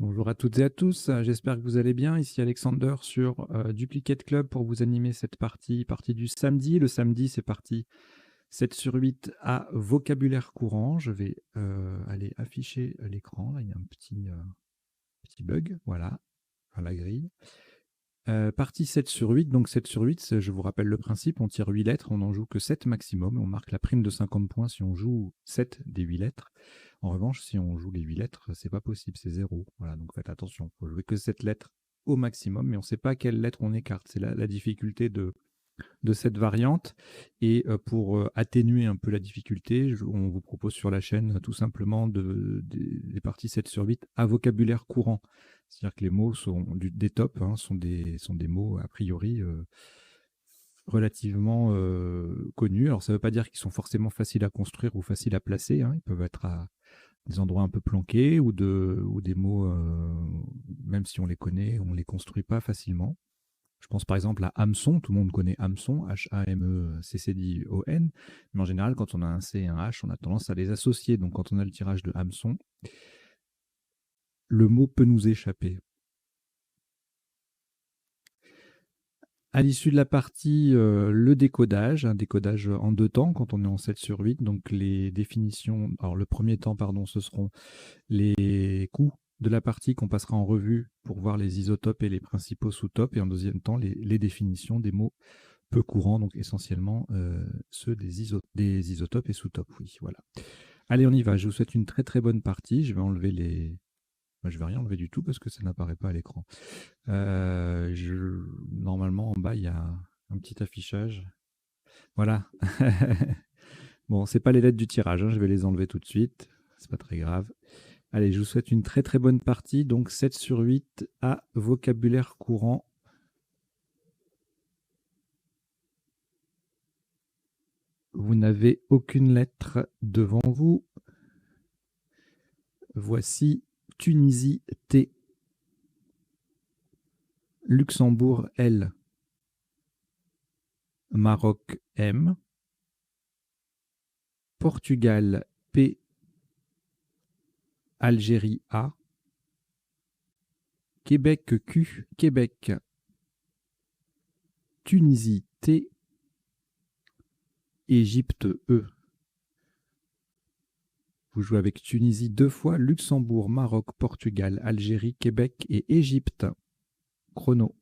Bonjour à toutes et à tous, j'espère que vous allez bien. Ici Alexander sur Duplicate Club pour vous animer cette partie du samedi. Le samedi, c'est parti 7 sur 8 à vocabulaire courant. Je vais aller afficher l'écran. Là, il y a un petit bug, voilà, à la grille. Partie 7 sur 8, donc 7 sur 8, je vous rappelle le principe, on tire 8 lettres, on n'en joue que 7 maximum, on marque la prime de 50 points si on joue 7 des 8 lettres. En revanche, si on joue les 8 lettres, c'est pas possible, c'est 0. Voilà, donc faites attention, il faut jouer que 7 lettres au maximum, mais on ne sait pas quelle lettre on écarte. C'est la difficulté de cette variante. Et pour atténuer un peu la difficulté, on vous propose sur la chaîne tout simplement des parties 7 sur 8 à vocabulaire courant. C'est-à-dire que les mots sont des tops, hein, sont des mots a priori relativement connus. Alors ça ne veut pas dire qu'ils sont forcément faciles à construire ou faciles à placer, hein. Ils peuvent être à des endroits un peu planqués ou des mots, même si on les connaît, on ne les construit pas facilement. Je pense par exemple à hameçon, tout le monde connaît hameçon, H-A-M-E-C-C-D-O-N, mais en général, quand on a un C et un H, on a tendance à les associer. Donc quand on a le tirage de hameçon, le mot peut nous échapper. À l'issue de la partie, le décodage, un décodage en 2 temps quand on est en 7 sur 8. Donc les définitions, alors le premier temps, pardon, ce seront les coups de la partie qu'on passera en revue pour voir les isotopes et les principaux sous-topes. Et en deuxième temps, les définitions des mots peu courants, donc essentiellement ceux des isotopes et sous-topes. Oui, voilà. Allez, on y va. Je vous souhaite une très très bonne partie. Je vais enlever les. Moi, je vais rien enlever du tout parce que ça n'apparaît pas à l'écran. Normalement, en bas, il y a un petit affichage. Voilà. Bon, c'est pas les lettres du tirage, hein. Je vais les enlever tout de suite. C'est pas très grave. Allez, je vous souhaite une très très bonne partie. Donc 7 sur 8 à vocabulaire courant. Vous n'avez aucune lettre devant vous. Voici Tunisie T, Luxembourg L, Maroc M, Portugal P, Algérie A, Québec Q, Québec, Tunisie T, Égypte E. Vous jouez avec Tunisie 2 fois, Luxembourg, Maroc, Portugal, Algérie, Québec et Égypte. Chrono.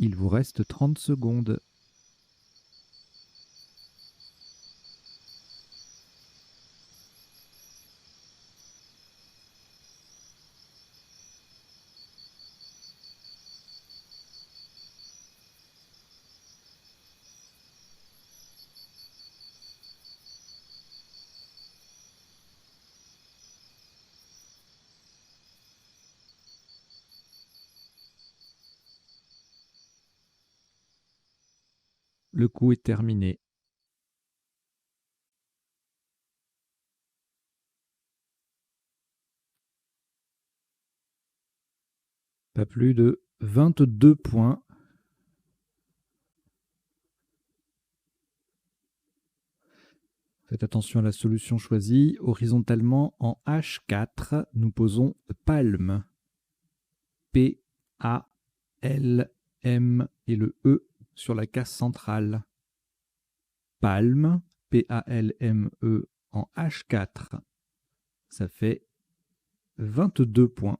Il vous reste 30 secondes. Le coup est terminé. Pas plus de 22 points. Faites attention à la solution choisie. Horizontalement, en H4, nous posons palme. P-A-L-M et le E sur la case centrale. Palme, P-A-L-M-E en H4. Ça fait 22 points.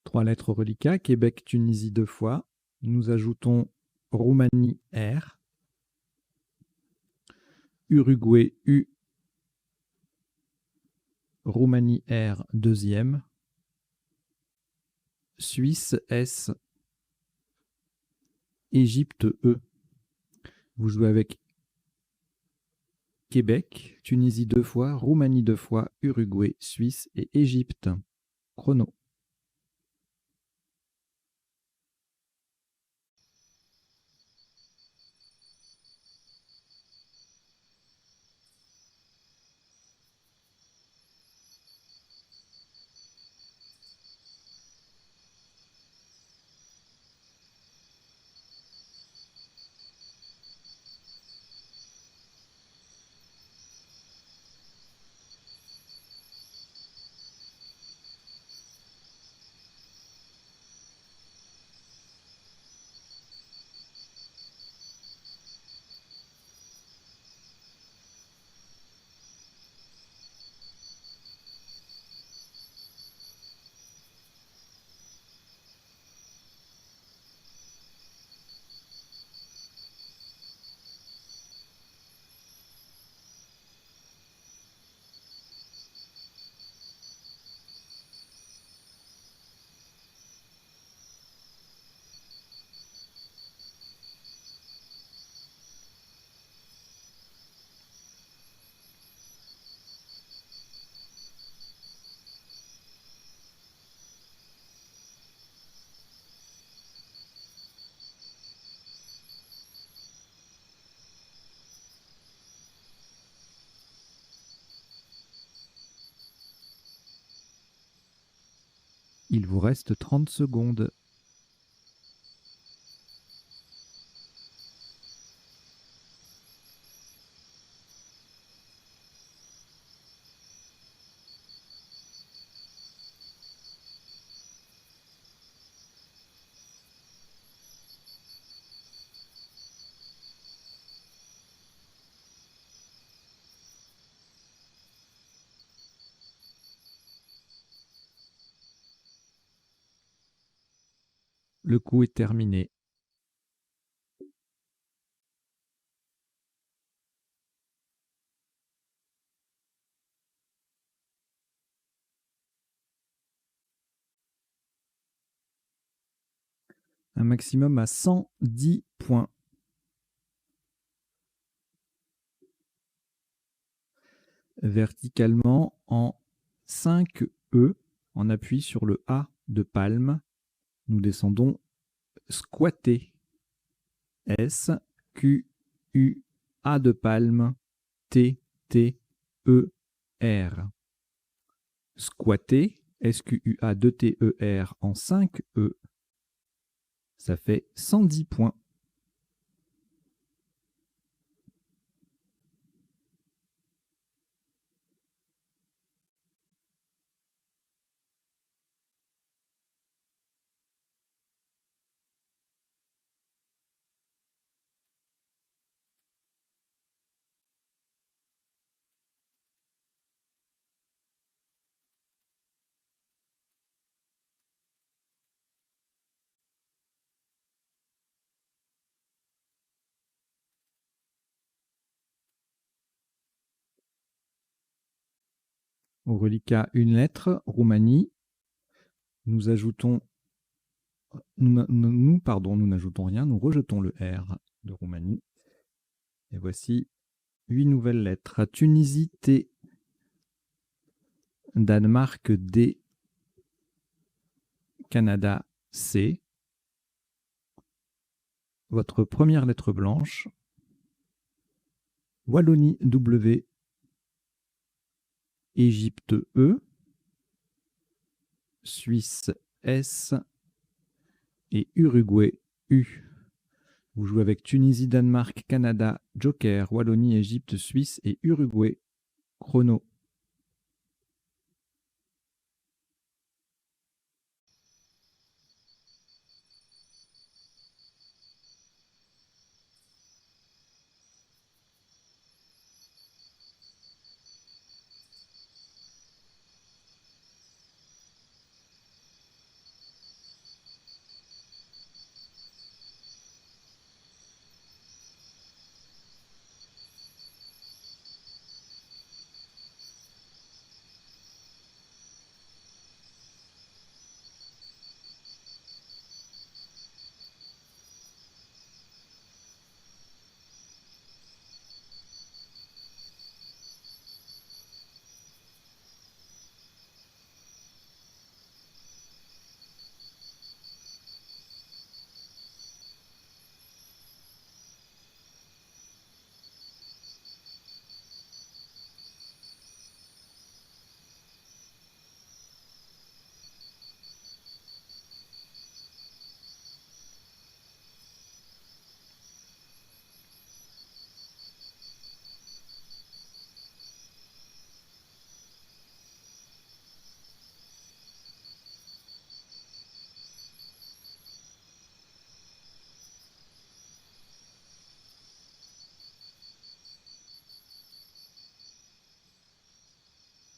Trois lettres au reliquat, Québec, Tunisie 2 fois. Nous ajoutons Roumanie R, Uruguay U, Roumanie R deuxième, Suisse S, Égypte E. Vous jouez avec Québec, Tunisie 2 fois, Roumanie 2 fois, Uruguay, Suisse et Égypte. Chrono. Il vous reste 30 secondes. Le coup est terminé. Un maximum à 110 points. Verticalement en 5 E, on appuie sur le A de palme. Nous descendons squatter. S, Q, U, A de palme, T, T, E, R. Squatter, S-Q-U-A 2 T-E-R en 5 E. Ça fait 110 points. Au reliquat, une lettre, Roumanie. Nous ajoutons, nous n'ajoutons rien, nous rejetons le R de Roumanie. Et voici 8 nouvelles lettres. Tunisie, T. Danemark, D. Canada, C. Votre première lettre blanche. Wallonie, W. Égypte, E. Suisse, S. Et Uruguay, U. Vous jouez avec Tunisie, Danemark, Canada, Joker, Wallonie, Égypte, Suisse et Uruguay. Chrono.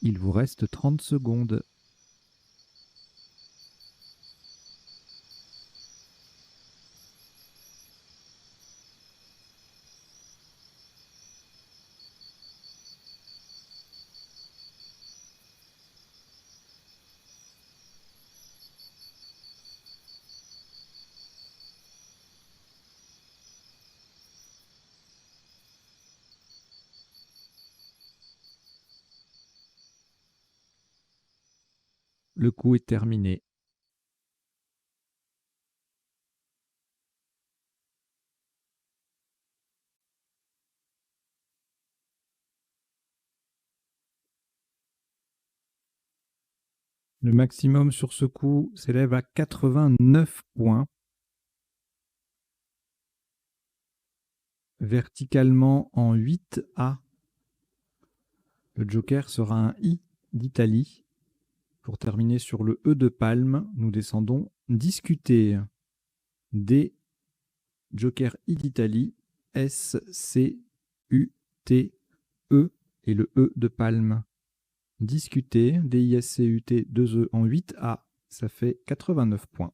Il vous reste 30 secondes. Le coup est terminé. Le maximum sur ce coup s'élève à 89 points. Verticalement en 8A, le joker sera un I d'Italie. Pour terminer sur le E de Palme, nous descendons discuter. D, joker I d'Italie, S, C, U, T, E et le E de Palme. Discuter, D-I-S-C-U-T, 2 E en 8A, ça fait 89 points.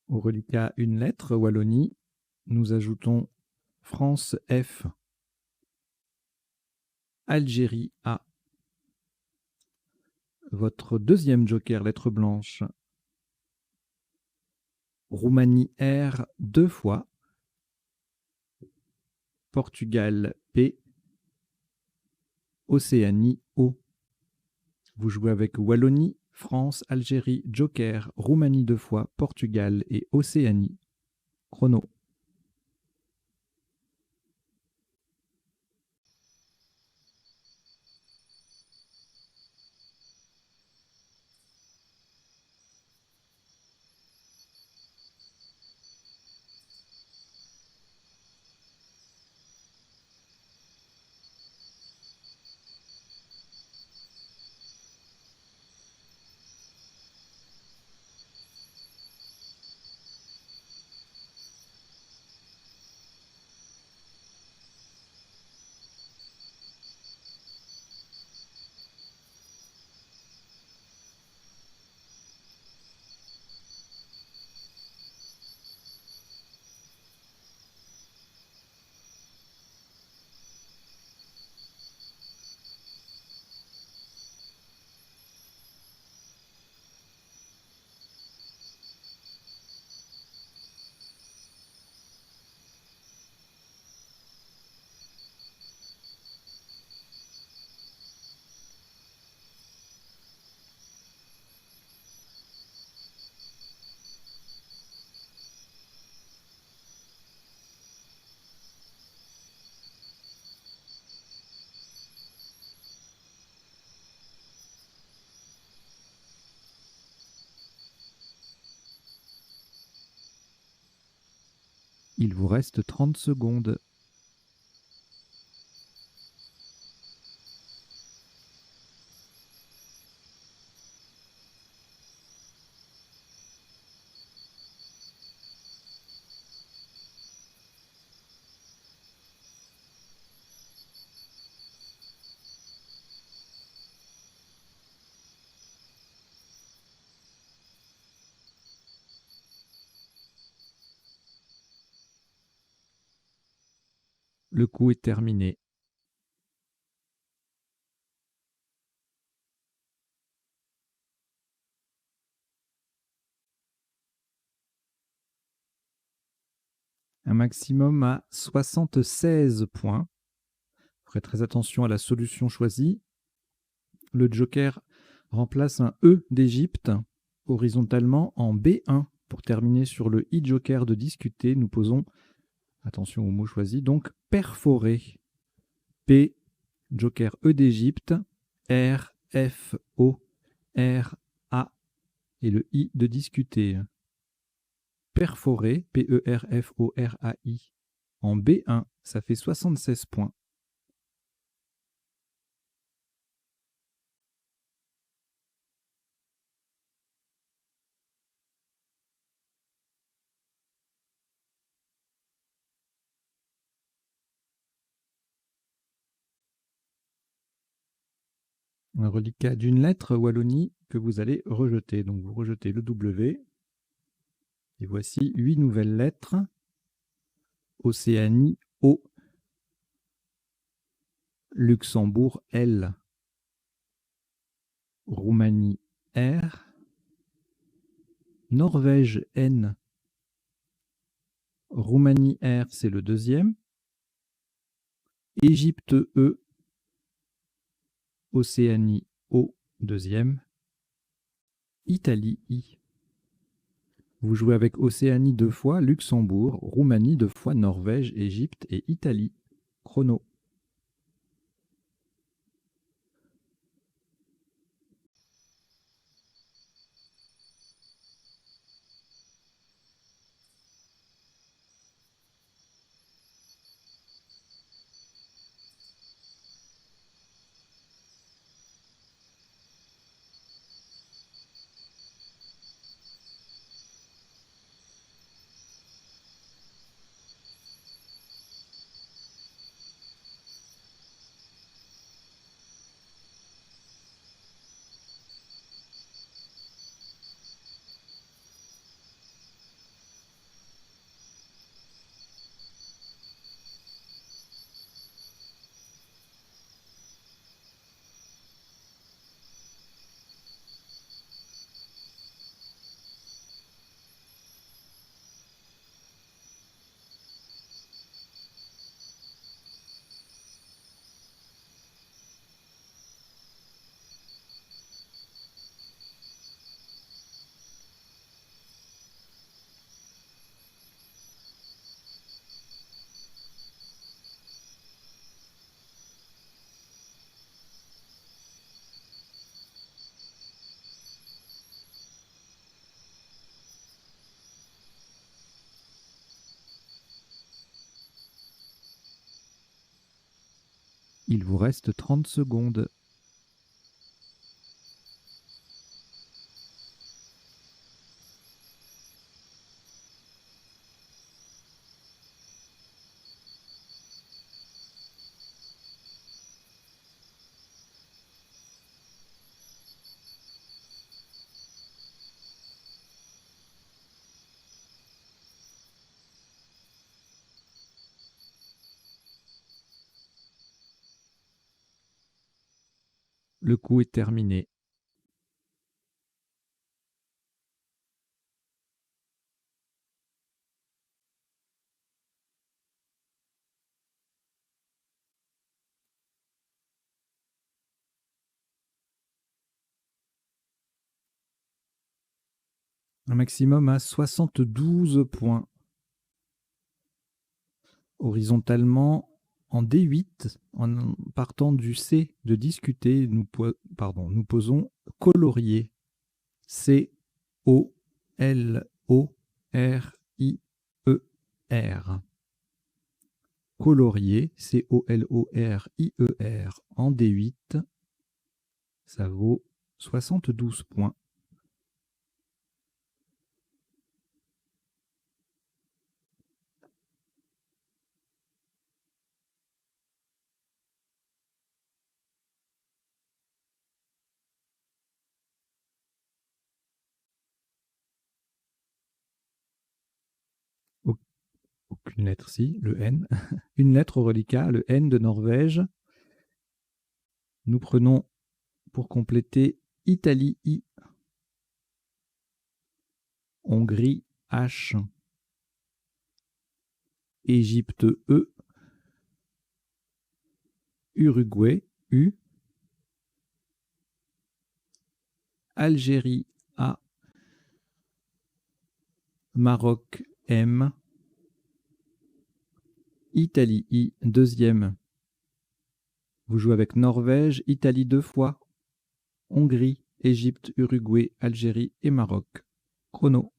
Au reliquat, une lettre, Wallonie. Nous ajoutons France, F. Algérie, A. Votre deuxième joker, lettre blanche. Roumanie, R, 2 fois. Portugal, P. Océanie, O. Vous jouez avec Wallonie, France, Algérie, Joker, Roumanie 2 fois, Portugal et Océanie. Chrono. Il vous reste 30 secondes. Le coup est terminé. Un maximum à 76 points. Ferez très attention à la solution choisie. Le joker remplace un E d'Égypte horizontalement en B1. Pour terminer sur le i-joker de discuter, nous posons, attention au mot choisi, donc perforer. P, joker E d'Égypte, R, F, O, R, A et le I de discuter. Perforer, P-E-R-F-O-R-A-I, en B1, ça fait 76 points. Un reliquat d'une lettre Wallonie que vous allez rejeter. Donc vous rejetez le W. Et voici 8 nouvelles lettres. Océanie, O. Luxembourg, L. Roumanie, R. Norvège, N. Roumanie, R, c'est le deuxième. Égypte, E. Océanie, O, deuxième. Italie, I. Vous jouez avec Océanie 2 fois, Luxembourg, Roumanie 2 fois, Norvège, Égypte et Italie. Chrono. Il vous reste 30 secondes. Le coup est terminé. Un maximum à 72 points. Horizontalement, en D8, en partant du C de discuter, nous posons colorier. C-O-L-O-R-I-E. R. Colorier, C-O-L-O-R-I-E-R, en D8, ça vaut 72 points. Aucune lettre, si, le N. Une lettre au reliquat, le N de Norvège. Nous prenons, pour compléter, Italie, I. Hongrie, H. Égypte, E. Uruguay, U. Algérie, A. Maroc, M. Italie, I, deuxième. Vous jouez avec Norvège, Italie 2 fois, Hongrie, Égypte, Uruguay, Algérie et Maroc. Chrono.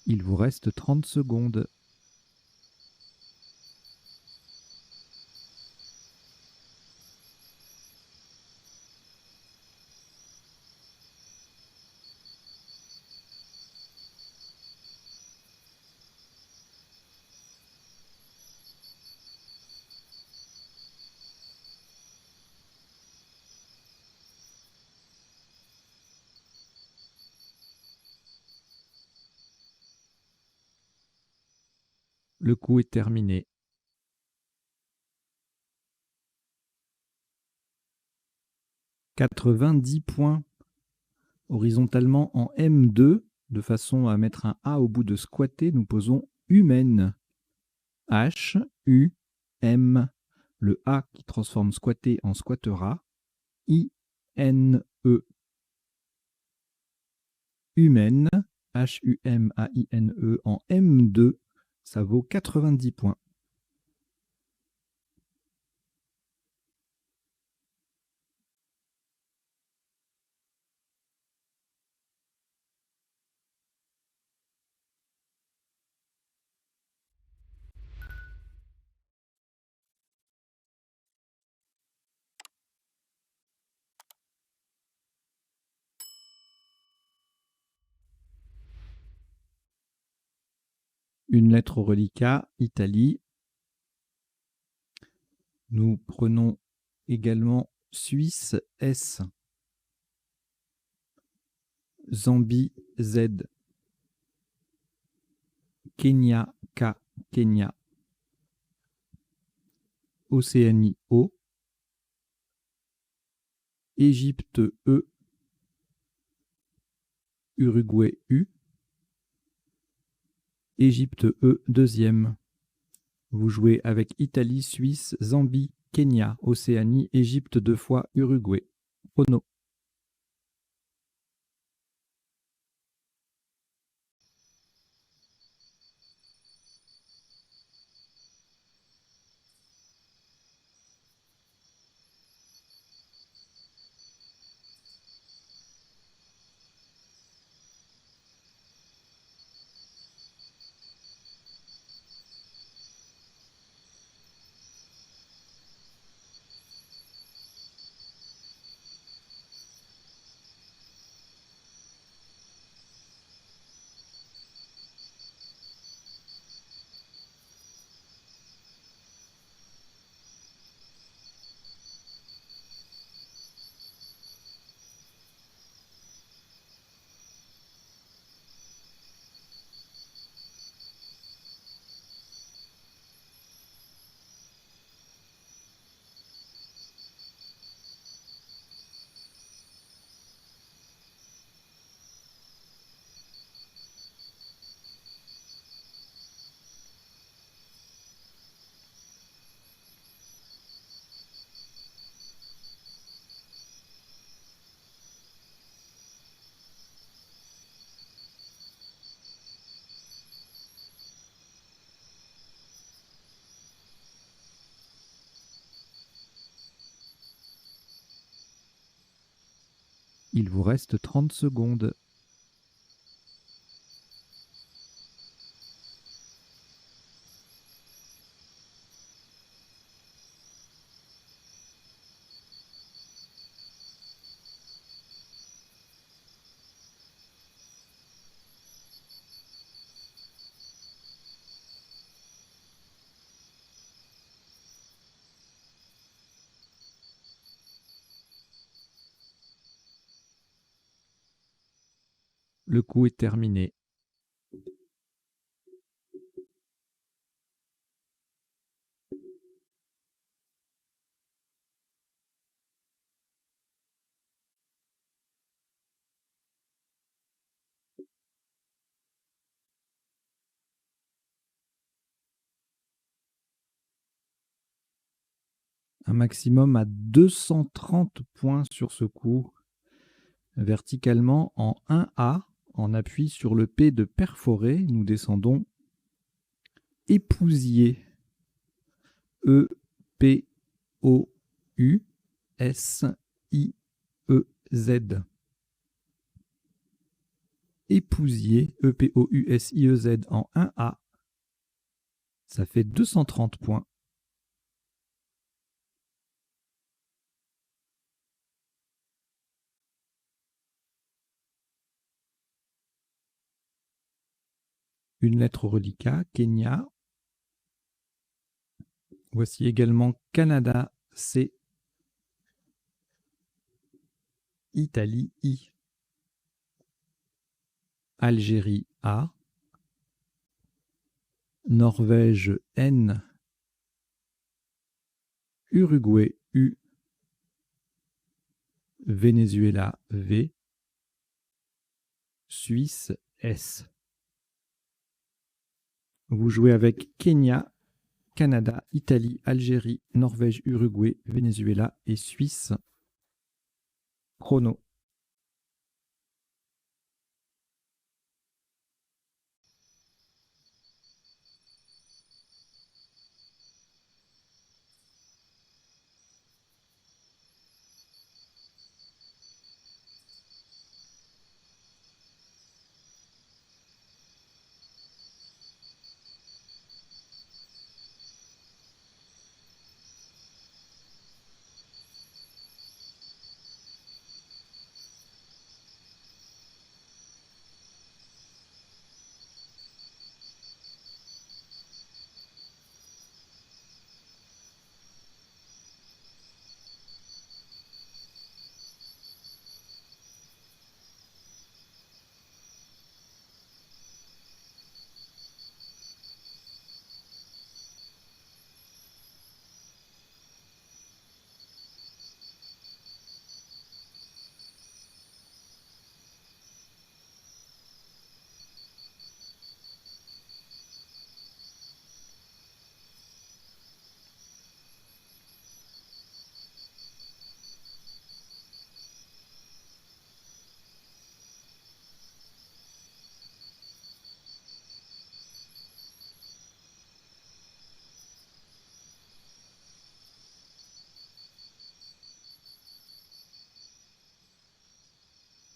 Il vous reste 30 secondes. Le coup est terminé. « 90 points horizontalement en M2, de façon à mettre un A au bout de squatter, nous posons humaine. H, U, M, le A qui transforme squatter en squattera, I, N, E. Humaine, H-U-M-A-I-N-E en M2, ça vaut 90 points. Une lettre au reliquat, Italie. Nous prenons également Suisse, S. Zambie, Z. Kenya, K. Kenya. Océanie, O. Égypte, E. Uruguay, U. Égypte, E, deuxième. Vous jouez avec Italie, Suisse, Zambie, Kenya, Océanie, Égypte 2 fois, Uruguay. Chrono. Il vous reste 30 secondes. Le coup est terminé. Un maximum à 230 points sur ce coup. Verticalement en 1A, en appui sur le P de perforer, nous descendons épousier. E-P-O-U-S-I-E-Z. Épousier, E-P-O-U-S-I-E-Z en 1A. Ça fait 230 points. Une lettre au reliquat, Kenya. Voici également Canada, C. Italie, I. Algérie, A. Norvège, N. Uruguay, U. Venezuela, V. Suisse, S. Vous jouez avec Kenya, Canada, Italie, Algérie, Norvège, Uruguay, Venezuela et Suisse. Chrono.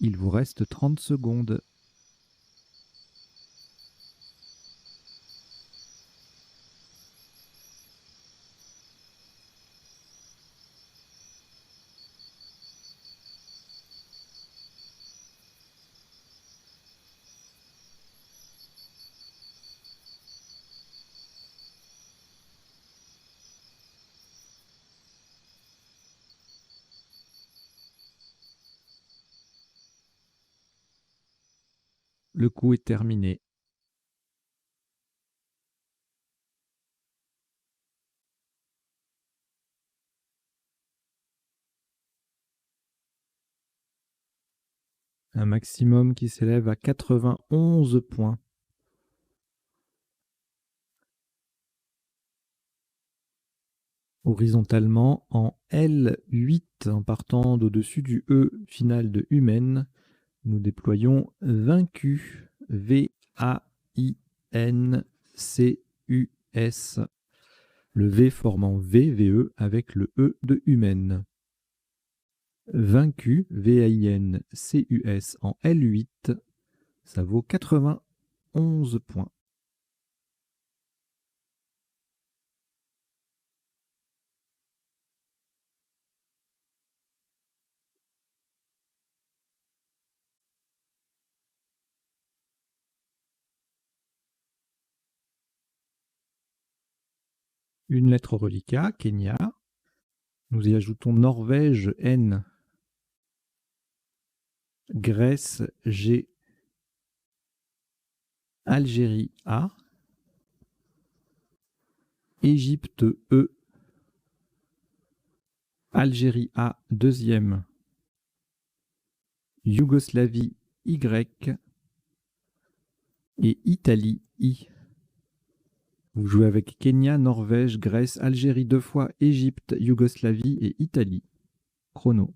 Il vous reste 30 secondes. Le coup est terminé. Un maximum qui s'élève à 91 points. Horizontalement en L8 en partant d'au-dessus du E final de humaine, nous déployons vaincu, V-A-I-N-C-U-S, le V formant V, VE avec le E de humaine. Vaincu, V-A-I-N-C-U-S en L8, ça vaut 91 points. Une lettre reliquat, Kenya. Nous y ajoutons Norvège, N. Grèce, G. Algérie, A. Égypte, E. Algérie, A, deuxième. Yougoslavie, Y. Et Italie, I. Vous jouez avec Kenya, Norvège, Grèce, Algérie 2 fois, Égypte, Yougoslavie et Italie. Chrono.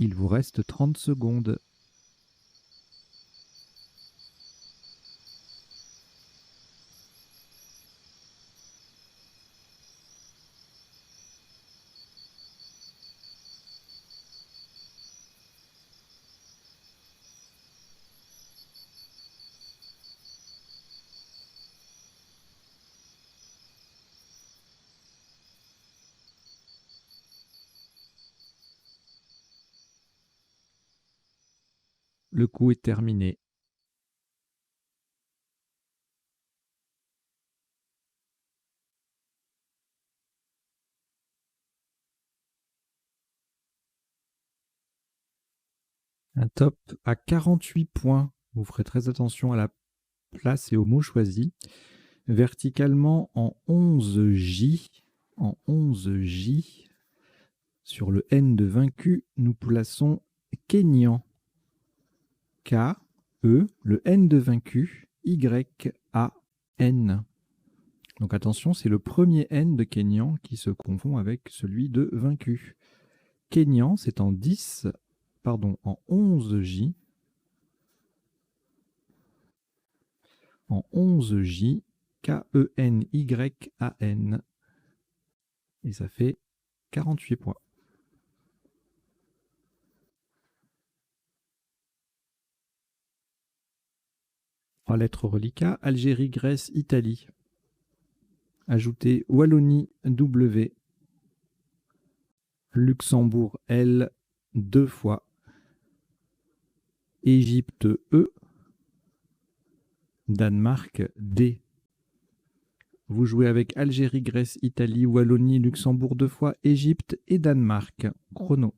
Il vous reste 30 secondes. Le coup est terminé. Un top à 48 points. Vous ferez très attention à la place et aux mots choisis. Verticalement en 11J. En 11J. Sur le N de vaincu, nous plaçons Kenyan. K, E, le N de vaincu, Y, A, N. Donc attention, c'est le premier N de Kenyan qui se confond avec celui de vaincu. Kenyan, c'est en 10, pardon, en 11J. En 11J, K-E-N-Y-A-N. Et ça fait 48 points. 3 lettres reliquats, Algérie, Grèce, Italie. Ajoutez Wallonie, W. Luxembourg, L, 2 fois. Égypte, E. Danemark, D. Vous jouez avec Algérie, Grèce, Italie, Wallonie, Luxembourg 2 fois, Égypte et Danemark. Chrono.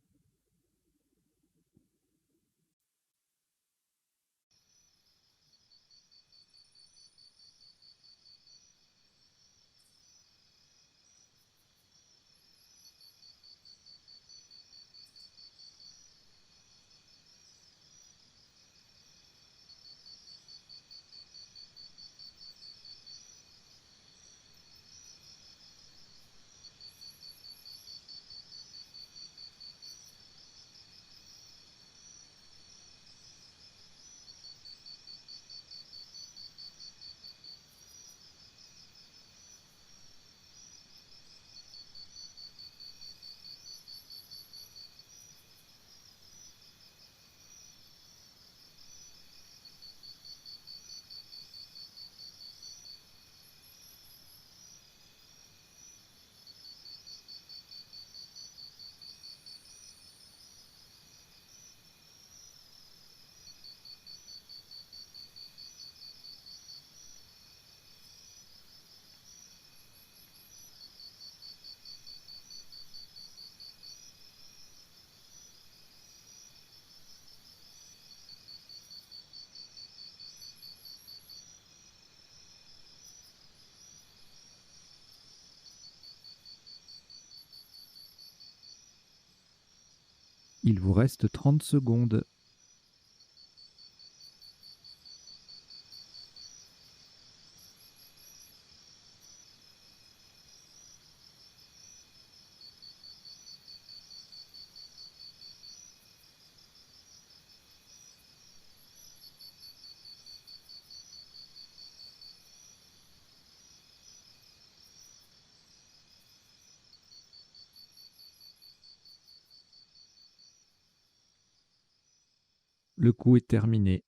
Il vous reste 30 secondes. Le coup est terminé.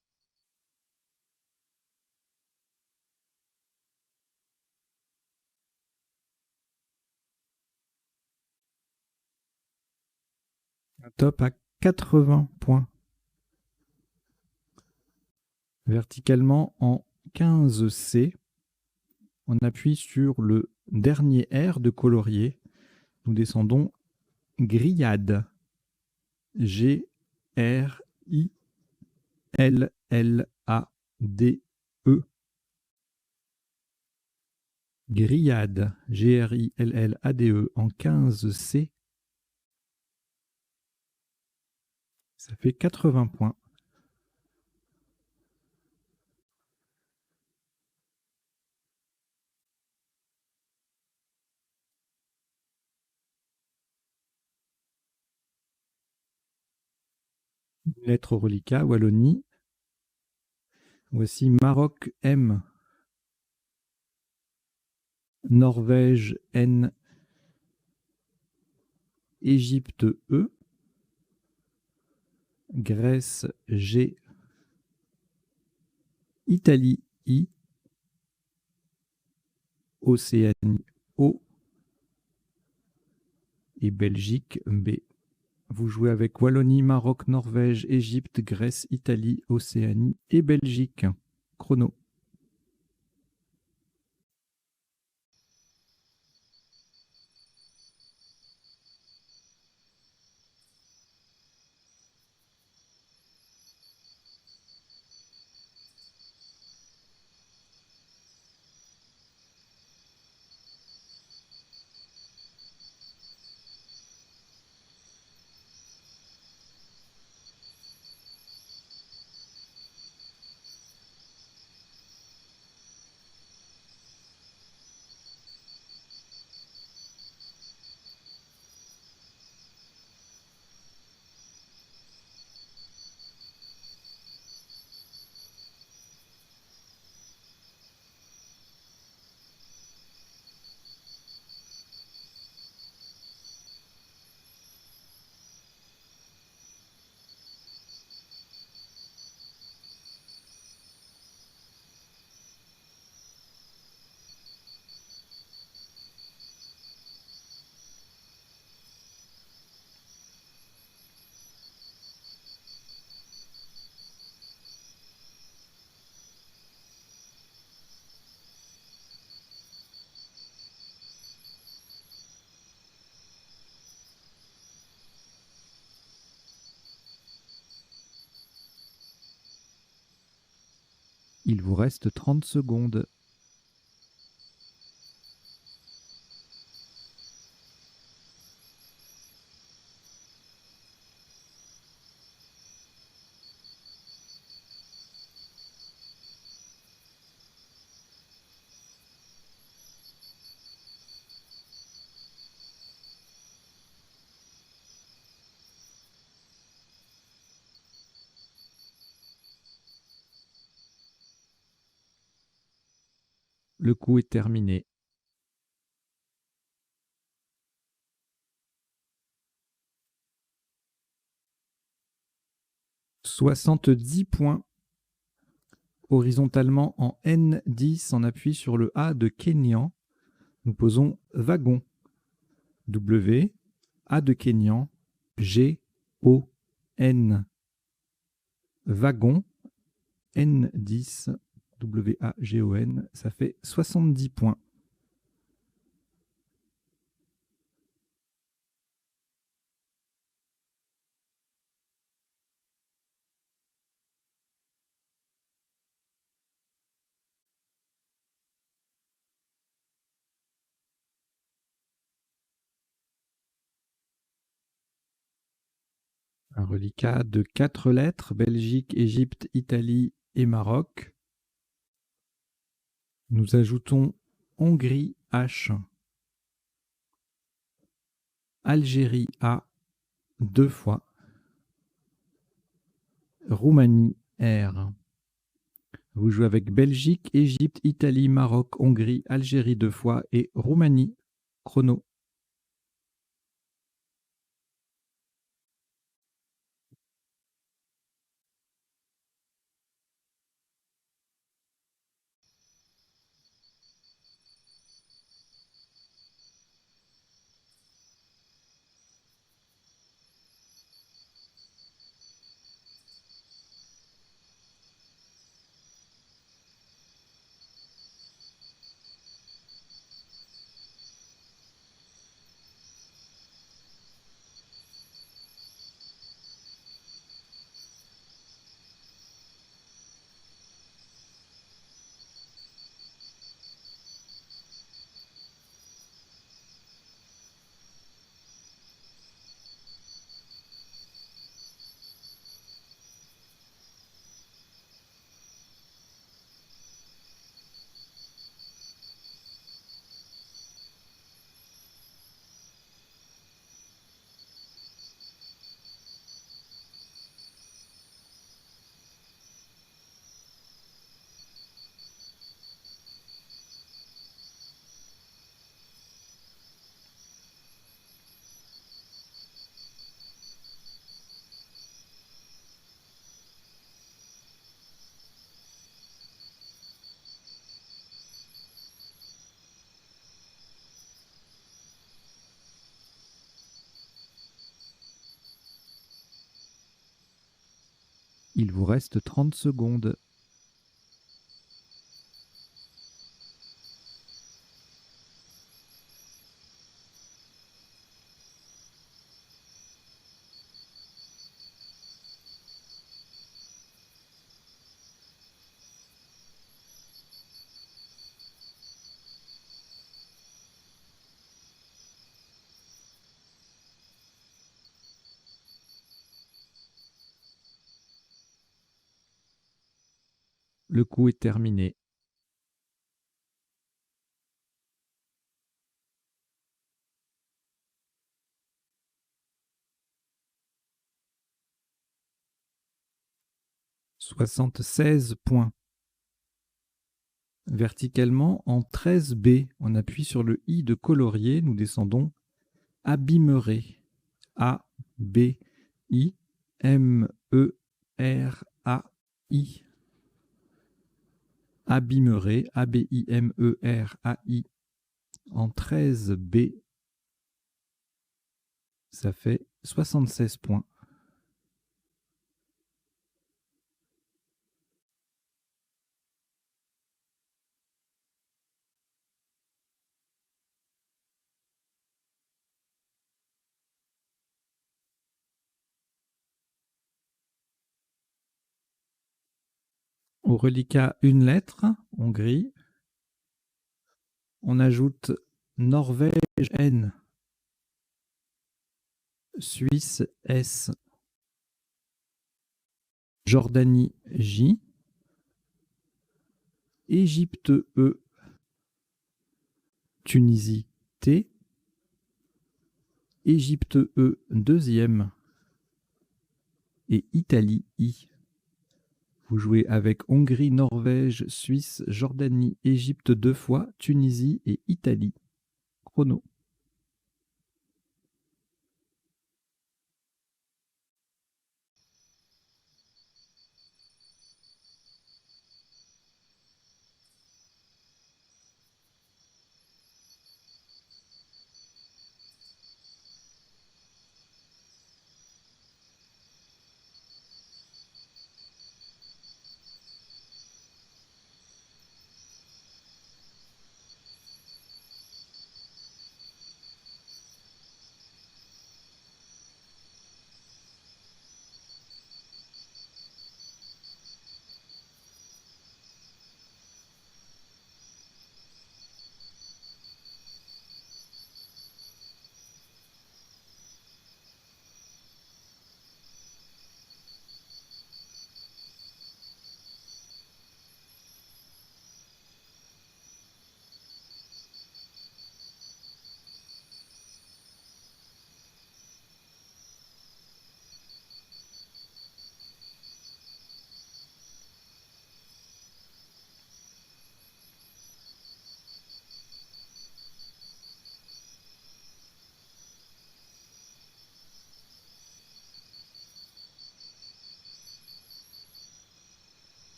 Un top à 80 points. Verticalement en 15C, on appuie sur le dernier R de colorier. Nous descendons grillade. G-R-I-L-L-A-D-E. Grillade. G-R-I-L-L-A-D-E en 15C. Ça fait 80 points. Une lettre reliquat, Wallonie. Voici Maroc M. Norvège N. Égypte E. Grèce G. Italie I. Océanie O. Et Belgique B. Vous jouez avec Wallonie, Maroc, Norvège, Égypte, Grèce, Italie, Océanie et Belgique. Chrono. Il vous reste 30 secondes. Le coup est terminé. « 70 points. Horizontalement en N10, on appuie sur le A de Kényan. Nous posons wagon. W, A de Kényan, G, O, N. Wagon, N10, W-A-G-O-N, ça fait 70 points. Un reliquat de 4 lettres, Belgique, Égypte, Italie et Maroc. Nous ajoutons Hongrie H, Algérie A 2 fois, Roumanie R. Vous jouez avec Belgique, Égypte, Italie, Maroc, Hongrie, Algérie 2 fois et Roumanie. Chrono. Il vous reste 30 secondes. Le coup est terminé. « 76 points. Verticalement, en 13B, on appuie sur le I de colorier, nous descendons Abîmerai. A, B, I, M, E, R, A, I. Abîmerai, A, B, I, M, E, R, A, I. En 13B, ça fait 76 points. Au reliquat, une lettre, Hongrie. On ajoute Norvège N, Suisse S, Jordanie J, Égypte E, Tunisie T, Égypte E deuxième et Italie I. Vous jouez avec Hongrie, Norvège, Suisse, Jordanie, Égypte 2 fois, Tunisie et Italie. Chrono.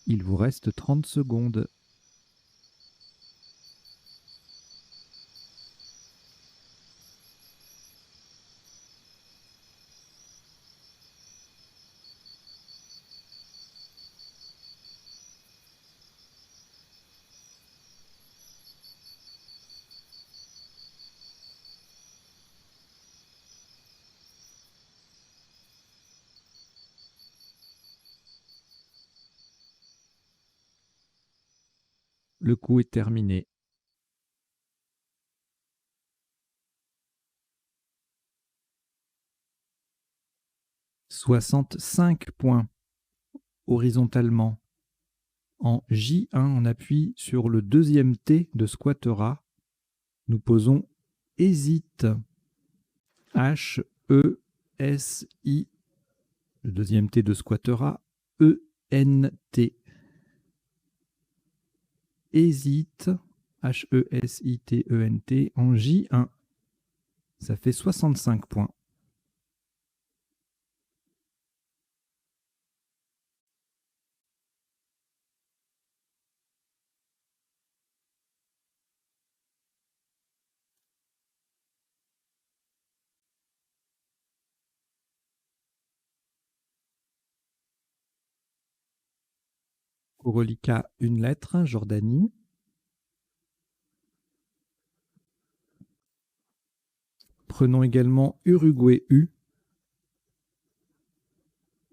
Il vous reste 30 secondes. Le coup est terminé. « 65 points horizontalement. En J1, on appuie sur le deuxième T de Squattera. Nous posons hésite. H-E-S-I. Le deuxième T de Squattera. E-N-T. Hésite. H-E-S-I-T-E-N-T. En J1. Ça fait 65 points. Pour reliquat, une lettre, Jordanie. Prenons également Uruguay U,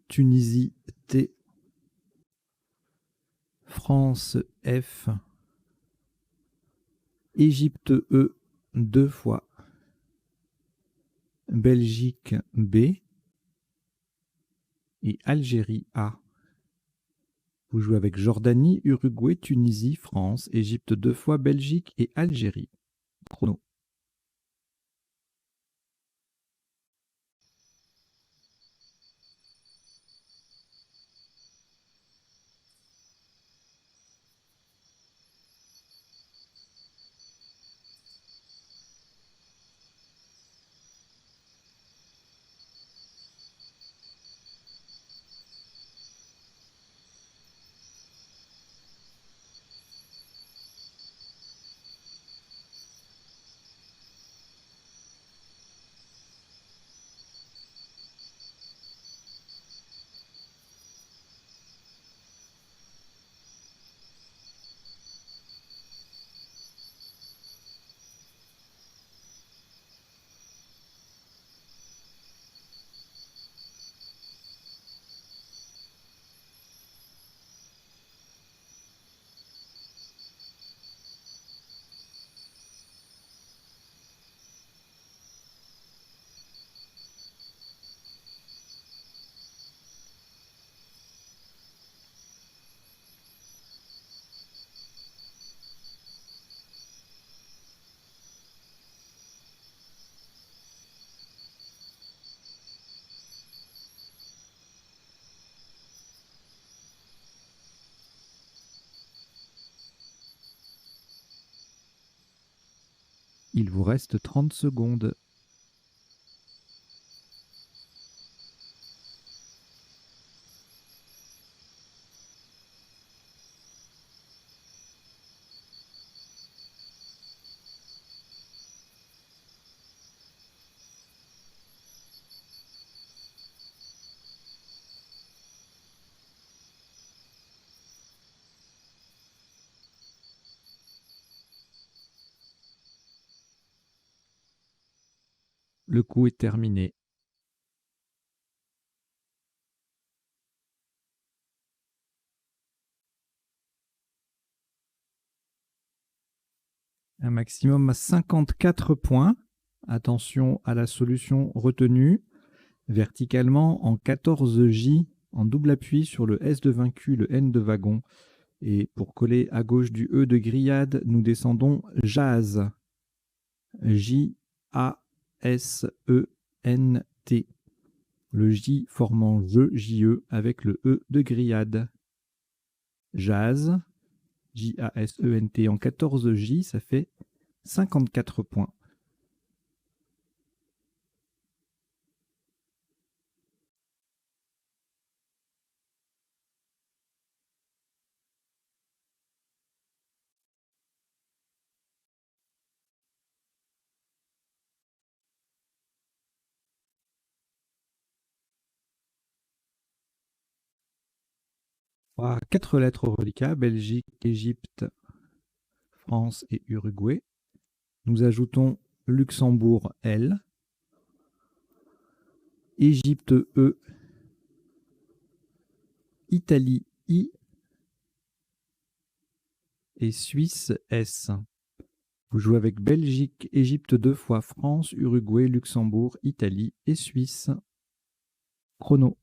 Tunisie T, France F, Égypte E 2 fois, Belgique B et Algérie A. Vous jouez avec Jordanie, Uruguay, Tunisie, France, Égypte 2 fois, Belgique et Algérie. Chrono. Il vous reste 30 secondes. Le coup est terminé. Un maximum à 54 points. Attention à la solution retenue. Verticalement en 14J, en double appui sur le S de vaincu, le N de wagon. Et pour coller à gauche du E de grillade, nous descendons jazz. J-A-S-E-N-T. Le J formant je, J-E, avec le E de grillade. Jazz, J-A-S-E-N-T en 14J, ça fait 54 points. 4 lettres au reliquat, Belgique, Égypte, France et Uruguay. Nous ajoutons Luxembourg, L, Égypte, E, Italie, I et Suisse, S. Vous jouez avec Belgique, Égypte 2 fois, France, Uruguay, Luxembourg, Italie et Suisse. Chrono.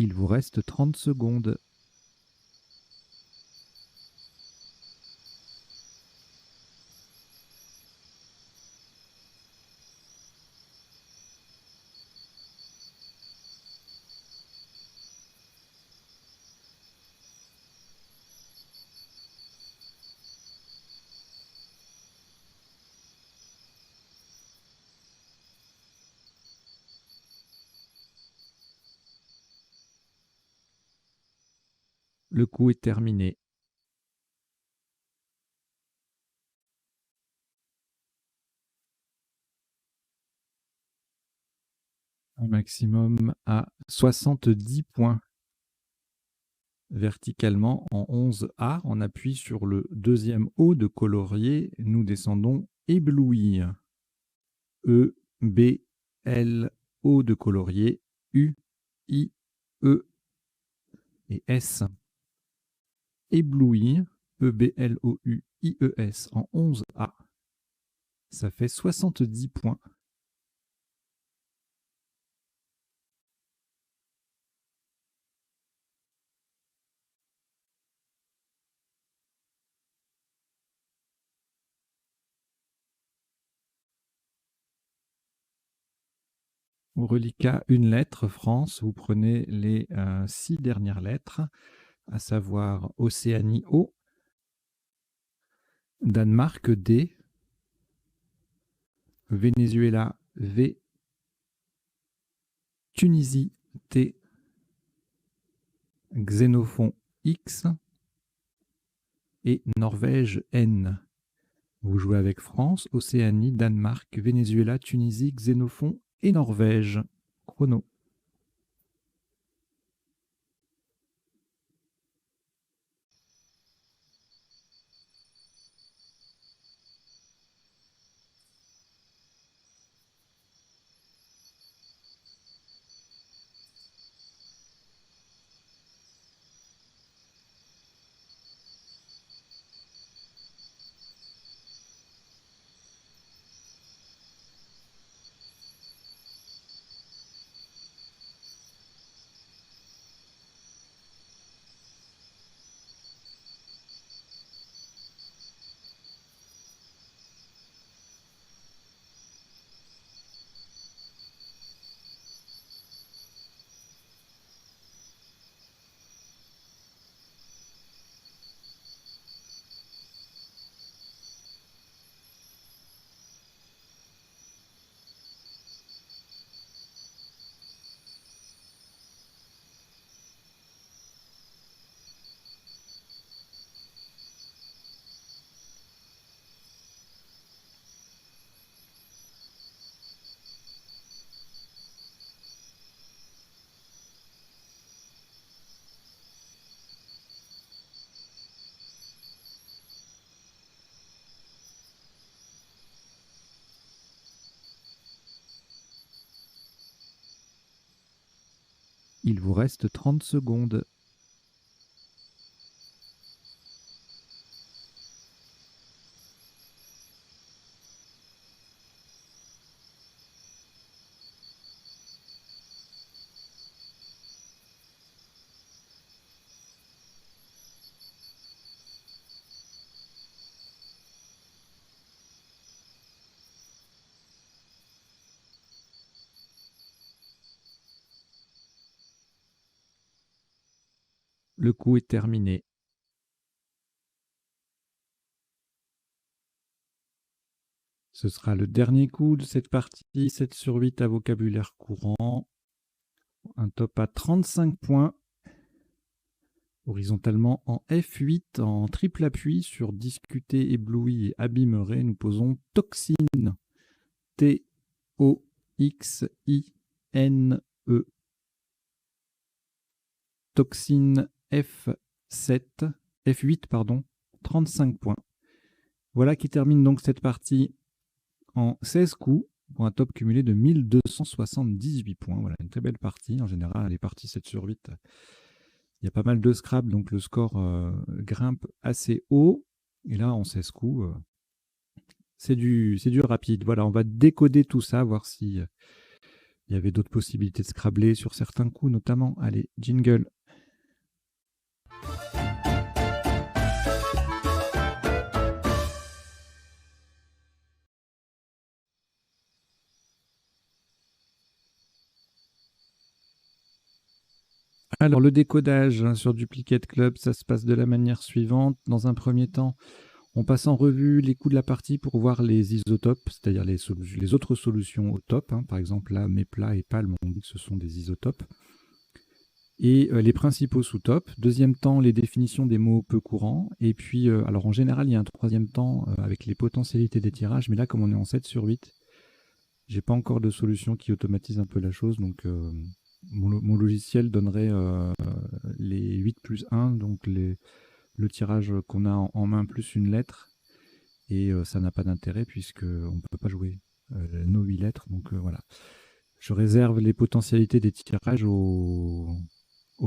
Il vous reste 30 secondes. Le coup est terminé. Un maximum à 70 points. Verticalement en 11A, on appuie sur le deuxième O de colorier. Nous descendons ébloui. E, B, L, O de colorier. U, I, E et S. Éblouir, E-B-L-O-U-I-E-S en 11A. Ça fait 70 points. Au reliquat, une lettre, France, vous prenez les 6 dernières lettres, à savoir Océanie O, Danemark D, Venezuela V, Tunisie T, Xénophon X et Norvège N. Vous jouez avec France, Océanie, Danemark, Venezuela, Tunisie, Xénophon et Norvège. Chrono. Il vous reste 30 secondes. Le coup est terminé. Ce sera le dernier coup de cette partie, 7 sur 8 à vocabulaire courant. Un top à 35 points. Horizontalement en F8, en triple appui sur discuter, ébloui et abîmerait, nous posons toxine. T-O-X-I-N-E. Toxine F7, F8, pardon, 35 points. Voilà qui termine donc cette partie en 16 coups pour un top cumulé de 1278 points. Voilà, une très belle partie. En général, les parties 7 sur 8, il y a pas mal de scrap, donc le score grimpe assez haut. Et là, en 16 coups, c'est du rapide. Voilà, on va décoder tout ça, voir si il y avait d'autres possibilités de scrabler sur certains coups, notamment. Allez, jingle. Alors, le décodage sur Duplicate Club, ça se passe de la manière suivante. Dans un premier temps, on passe en revue les coups de la partie pour voir les isotopes, c'est-à-dire les autres solutions au top. Par exemple, là, Meplat et Palm, on dit que ce sont des isotopes. Et les principaux sous-tops. Deuxième temps, les définitions des mots peu courants. Et puis, alors en général, il y a un troisième temps avec les potentialités des tirages. Mais là, comme on est en 7 sur 8, j'ai pas encore de solution qui automatise un peu la chose. Donc, mon logiciel donnerait les 8 plus 1, donc le tirage qu'on a en main plus une lettre. Et ça n'a pas d'intérêt puisqu'on ne peut pas jouer nos 8 lettres. Donc voilà. Je réserve les potentialités des tirages aux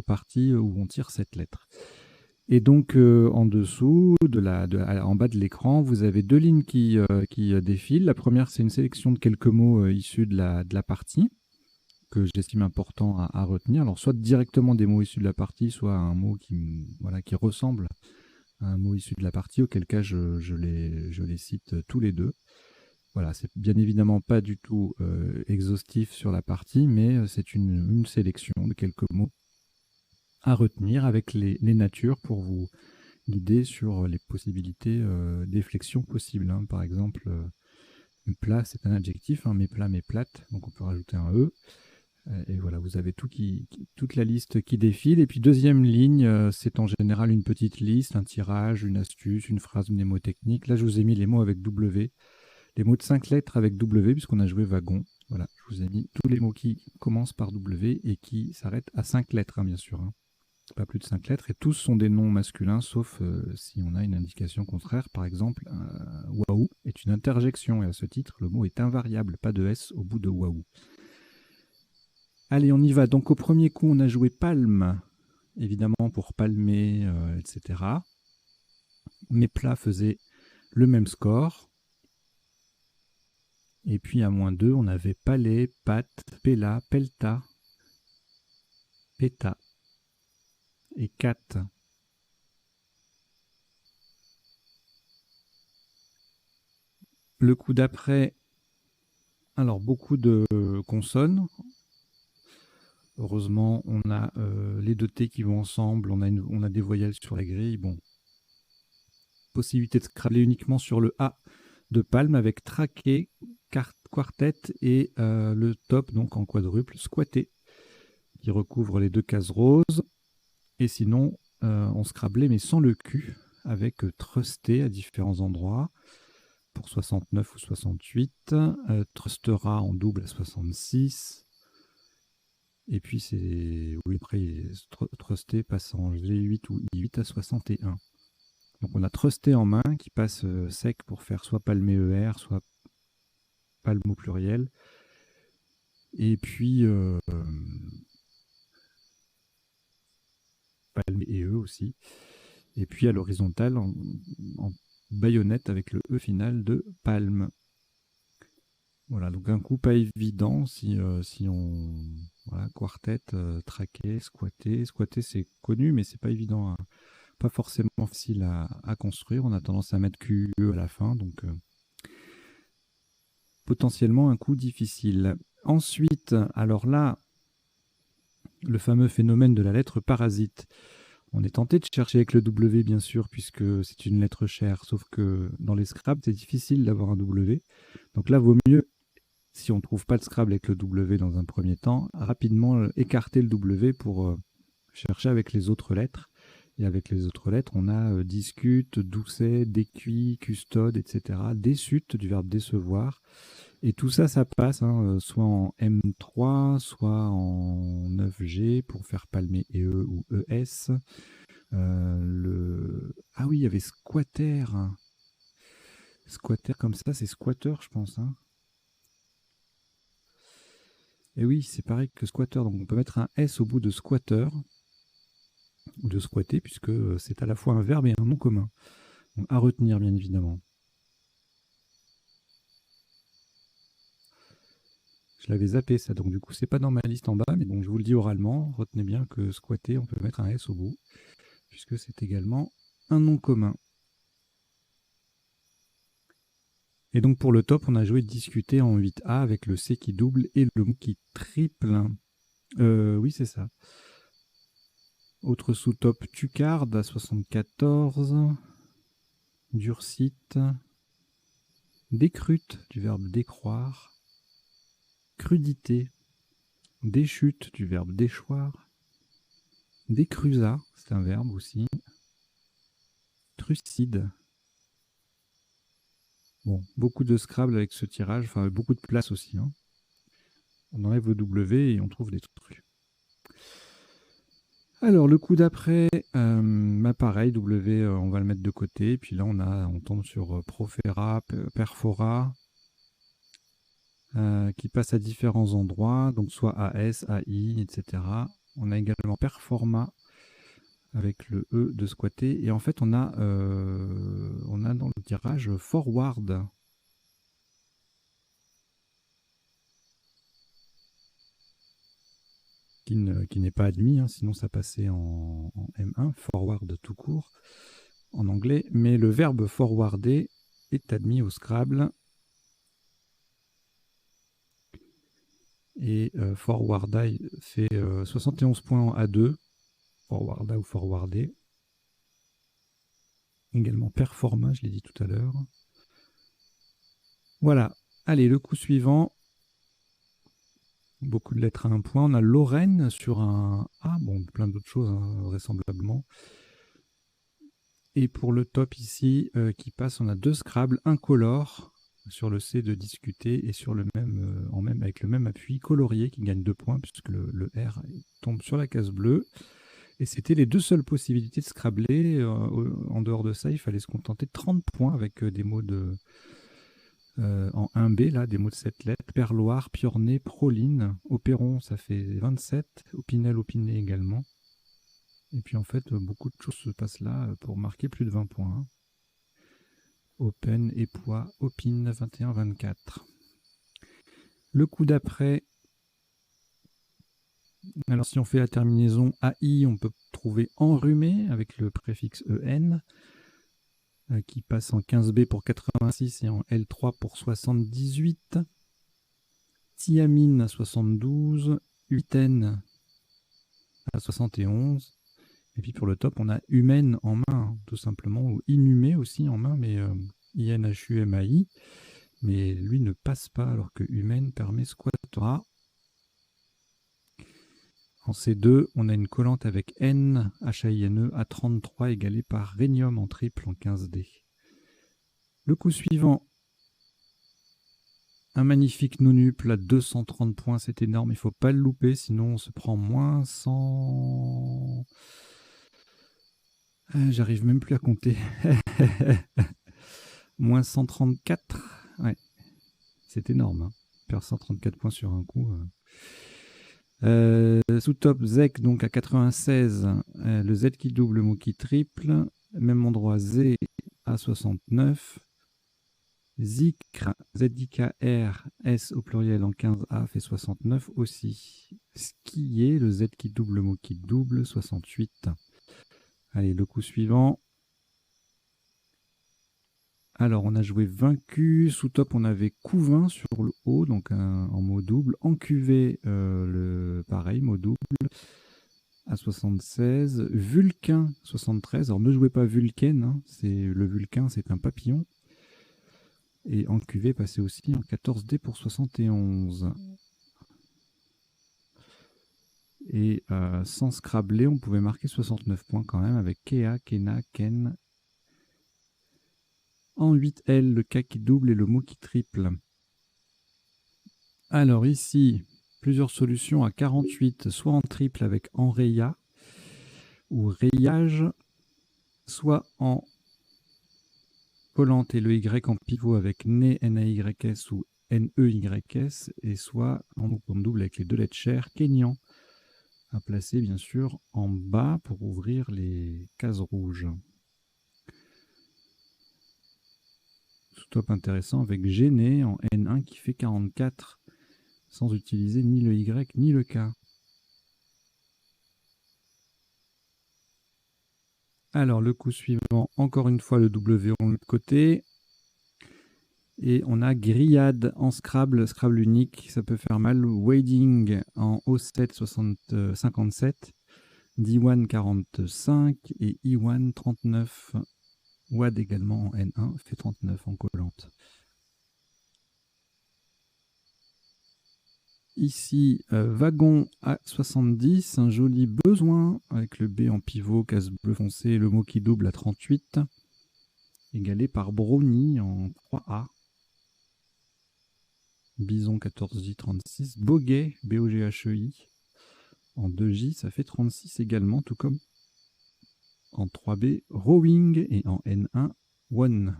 parties où on tire cette lettre. Et donc en dessous, en bas de l'écran, vous avez deux lignes qui défilent. La première, c'est une sélection de quelques mots issus de la partie que j'estime important à retenir. Alors soit directement des mots issus de la partie, soit un mot qui ressemble à un mot issu de la partie, auquel cas je les cite tous les deux. Voilà, c'est bien évidemment pas du tout exhaustif sur la partie, mais c'est une sélection de quelques mots à retenir avec les natures pour vous guider sur les possibilités des flexions possibles. Par exemple, plat, c'est un adjectif, méplat, méplate, donc on peut rajouter un E. Et voilà, vous avez toute la liste qui défile. Et puis deuxième ligne, c'est en général une petite liste, un tirage, une astuce, une phrase mnémotechnique. Là, je vous ai mis les mots avec W, les mots de 5 lettres avec W, puisqu'on a joué wagon. Voilà, je vous ai mis tous les mots qui commencent par W et qui s'arrêtent à 5 lettres, bien sûr. Pas plus de 5 lettres. Et tous sont des noms masculins, sauf si on a une indication contraire. Par exemple, waouh est une interjection. Et à ce titre, le mot est invariable, pas de S au bout de waouh. Allez, on y va. Donc au premier coup, on a joué palme, évidemment pour palmer, etc. Méplat faisait le même score. Et puis à -2, on avait palais, patte, pella, pelta, péta et cat. Le coup d'après, alors beaucoup de consonnes. Heureusement, on a les deux T qui vont ensemble, on a des voyelles sur la grille. Bon, possibilité de scrabler uniquement sur le A de palme avec traqué, quartet et le top donc en quadruple, squatté, qui recouvre les deux cases roses. Et sinon, on scrablait mais sans le Q, avec trusté à différents endroits pour 69 ou 68, trustera en double à 66. Et puis c'est après trusté passe en G8 ou I8 à 61. Donc on a trusté en main qui passe sec pour faire soit palmé ER, soit palme au pluriel. Et puis Palme et E aussi. Et puis à l'horizontale, en baïonnette avec le E final de Palme. Voilà, donc un coup pas évident si on... Voilà, quartet, traqué, squatté. Squatté, c'est connu, mais c'est pas évident, pas forcément facile à construire. On a tendance à mettre QE à la fin, donc potentiellement un coup difficile. Ensuite, alors là, le fameux phénomène de la lettre parasite. On est tenté de chercher avec le W, bien sûr, puisque c'est une lettre chère, sauf que dans les Scrabble, c'est difficile d'avoir un W. Donc là, vaut mieux, si on ne trouve pas de Scrabble avec le W dans un premier temps, rapidement écarter le W pour chercher avec les autres lettres. Et avec les autres lettres, on a discute, doucet, décuit, custode, etc. Décute, du verbe décevoir. Et tout ça, ça passe, soit en M3, soit en 9G pour faire palmer EE ou ES. Ah oui, il y avait squatter. Squatter comme ça, c'est squatter, je pense. Et oui, c'est pareil que squatter. Donc on peut mettre un S au bout de squatter, ou de squatter, puisque c'est à la fois un verbe et un nom commun. Donc, à retenir, bien évidemment. Je l'avais zappé ça, donc du coup c'est pas dans ma liste en bas, mais donc je vous le dis oralement, retenez bien que squatter, on peut mettre un S au bout, puisque c'est également un nom commun. Et donc pour le top, on a joué discuter en 8A avec le C qui double et le mot qui triple. Oui, c'est ça. Autre sous-top, tucarde à 74. Durcite. Décrute, du verbe décroire. Crudité. Déchute, du verbe déchoir. Décrusa, c'est un verbe aussi. Trucide. Bon, beaucoup de Scrabble avec ce tirage, enfin beaucoup de place aussi. On enlève le W et on trouve des trucs. Alors le coup d'après, pareil, W, on va le mettre de côté. Puis là, on tombe sur Profera, Perfora, qui passe à différents endroits, donc soit AS, AI, etc. On a également Performa avec le E de squatter. Et en fait, on a dans le tirage Forward. Qui n'est pas admis, sinon ça passait en M1, forward tout court, en anglais. Mais le verbe forwarder est admis au Scrabble. Et forwarda fait 71 points en A2, forwarda ou forwarder. Également performa, je l'ai dit tout à l'heure. Voilà. Allez, le coup suivant. Beaucoup de lettres à un point. On a Lorraine sur un A. Bon, plein d'autres choses, vraisemblablement. Et pour le top ici, qui passe, on a 2 Scrabble incolores sur le C de discuter et sur le même, avec le même appui colorié qui gagne 2 points puisque le R tombe sur la case bleue. Et c'était les 2 seules possibilités de Scrabbler. En dehors de ça, il fallait se contenter de 30 points avec des mots en 1B, là, des mots de 7 lettres. Perloir, Piornet, Proline. Opéron, ça fait 27. Opinel, Opiné également. Et puis en fait, beaucoup de choses se passent là pour marquer plus de 20 points. Open, Épois, Opine, 21-24. Le coup d'après, alors si on fait la terminaison AI, on peut trouver enrhumé avec le préfixe EN, qui passe en 15B pour 86 et en L3 pour 78. Thiamine à 72, Uten à 71. Et puis pour le top, on a humaine en main, tout simplement, ou inhumé aussi en main, mais INHUMAI. Mais lui ne passe pas, alors que humaine permet squattera. En C2, on a une collante avec N, HAINE, à 33, égalée par Rhénium en triple en 15D. Le coup suivant, un magnifique nonuple à 230 points, c'est énorme, il ne faut pas le louper, sinon on se prend moins 100... J'arrive même plus à compter. Moins 134. Ouais, c'est énorme. Perdre 134 points sur un coup. Sous-top Zek donc à 96, le Z qui double, le mot qui triple. Même endroit Z à 69. Zikr, Z-I-K-R, S au pluriel en 15A fait 69 aussi. Skier, le Z qui double, le mot qui double, 68. Allez, le coup suivant. Alors, on a joué vaincu. Sous top, on avait couvain sur le haut, donc en mot double. En cuvée, pareil, mot double, à 76. Vulcain, 73. Alors, ne jouez pas Vulcain, hein, le Vulcain, c'est un papillon. Et en cuvée, passez aussi en 14D pour 71. Et sans scrabler, on pouvait marquer 69 points quand même avec Kea, Kena, Ken. En 8L, le K qui double et le mot qui triple. Alors ici, plusieurs solutions à 48, soit en triple avec enraya ou rayage, soit en collante et le Y en pivot avec né, NAYS ou NEYS, et soit en double avec les deux lettres chères, Kenyan, à placer bien sûr en bas pour ouvrir les cases rouges. Sous-top intéressant avec gêné en N1 qui fait 44, sans utiliser ni le Y ni le K. Alors le coup suivant, encore une fois le W en l'autre côté. Et on a grillade en Scrabble, Scrabble unique, ça peut faire mal. Wading en O7 57, D1 45 et I1 39. Wad également en N1 fait 39 en collante. Ici, wagon à 70, un joli besoin avec le B en pivot, case bleu foncé, le mot qui double à 38, égalé par brownie en 3A. Bison 14J 36, Boguet, B-O-G-H-E-I, en 2J, ça fait 36 également, tout comme en 3B, Rowing et en N1, One.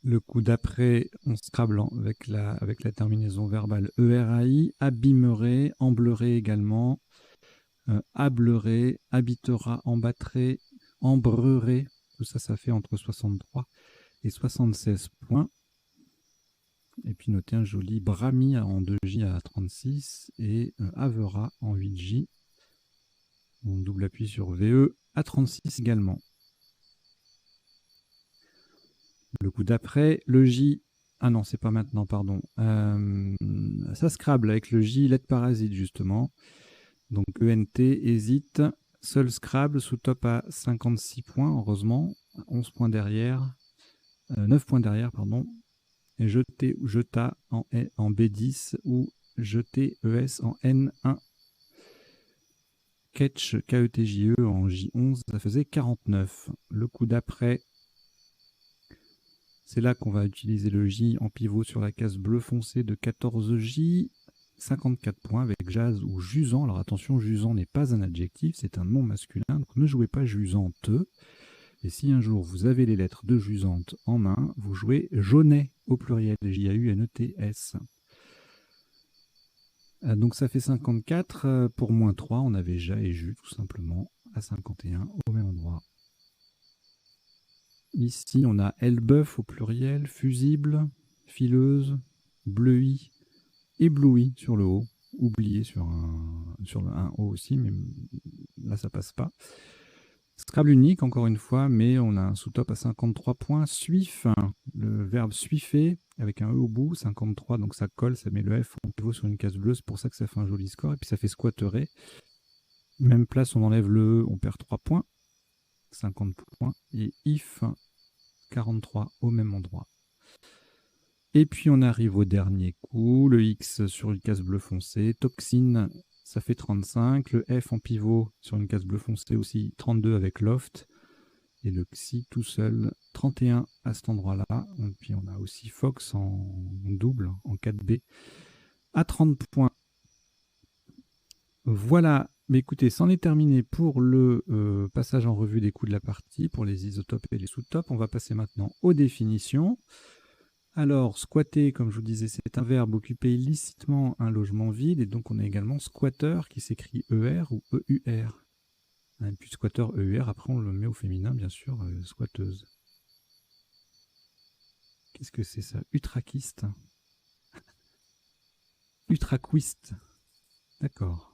Le coup d'après, on Scrabble avec la terminaison verbale ERAI, abîmerait, emblerait également, ablerait, habitera, embattrait, embrerait, tout ça, ça fait entre 63 et 76 points. Et puis notez un joli Brami en 2J à 36 et Avera en 8J. On double appui sur VE à 36 également. Le coup d'après, le J. Ah non, c'est pas maintenant, pardon. Ça Scrabble avec le J, lettre parasite justement. Donc ENT, hésite. Seul Scrabble sous top à 56 points, heureusement. 11 points derrière. 9 points derrière, pardon. Et jeté ou jeta en B10 ou jeté ES en N1. Ketch, KETJE en J11, ça faisait 49. Le coup d'après, c'est là qu'on va utiliser le J en pivot sur la case bleu foncé de 14J. 54 points avec jazz ou jusant. Alors attention, jusant n'est pas un adjectif, c'est un nom masculin. Donc ne jouez pas jusante. Et si un jour vous avez les lettres de jusante en main, vous jouez jaunet au pluriel, J-A-U-N-E-T-S. Donc ça fait 54. Pour moins 3, on avait ja et jus tout simplement à 51 au même endroit. Ici, on a elbeuf au pluriel, fusible, fileuse, bleuie, ébloui sur le haut, oublié sur un haut aussi, mais là ça passe pas. Scrabble unique encore une fois, mais on a un sous-top à 53 points. Suif, le verbe suifer avec un E au bout, 53, donc ça colle, ça met le F en pivot sur une case bleue, c'est pour ça que ça fait un joli score. Et puis ça fait squatterer. Même place, on enlève le E, on perd 3 points, 50 points. Et if, 43 au même endroit. Et puis on arrive au dernier coup, le X sur une case bleu foncé, toxine, ça fait 35, le F en pivot sur une case bleu foncé aussi, 32 avec loft, et le Xi tout seul, 31 à cet endroit-là. Et puis on a aussi Fox en double, en 4B, à 30 points. Voilà Mais écoutez, c'en est terminé pour le passage en revue des coûts de la partie, pour les isotopes et les sous-topes. On va passer maintenant aux définitions. Alors, squatter, comme je vous disais, c'est un verbe occuper illicitement un logement vide, et donc on a également squatter qui s'écrit ER ou EUR. Et puis squatter, EUR, après on le met au féminin, bien sûr, squatteuse. Qu'est-ce que c'est ça? Utraquiste. Utraquiste. D'accord.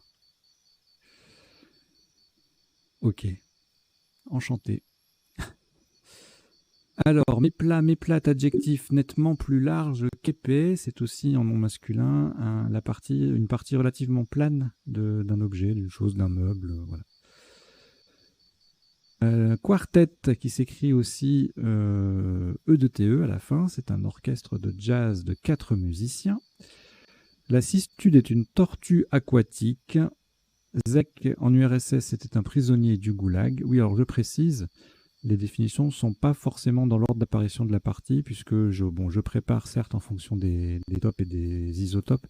Ok. Enchanté. Alors, mes plats adjectifs nettement plus large qu'épais, c'est aussi en nom masculin une partie relativement plane d'un objet, d'une chose, d'un meuble. Voilà. Quartet, qui s'écrit aussi E de TE à la fin, c'est un orchestre de jazz de 4 musiciens. La cistude est une tortue aquatique. Zec en URSS, c'était un prisonnier du goulag. Oui, alors je précise, les définitions ne sont pas forcément dans l'ordre d'apparition de la partie, puisque je prépare certes en fonction des topes et des isotopes,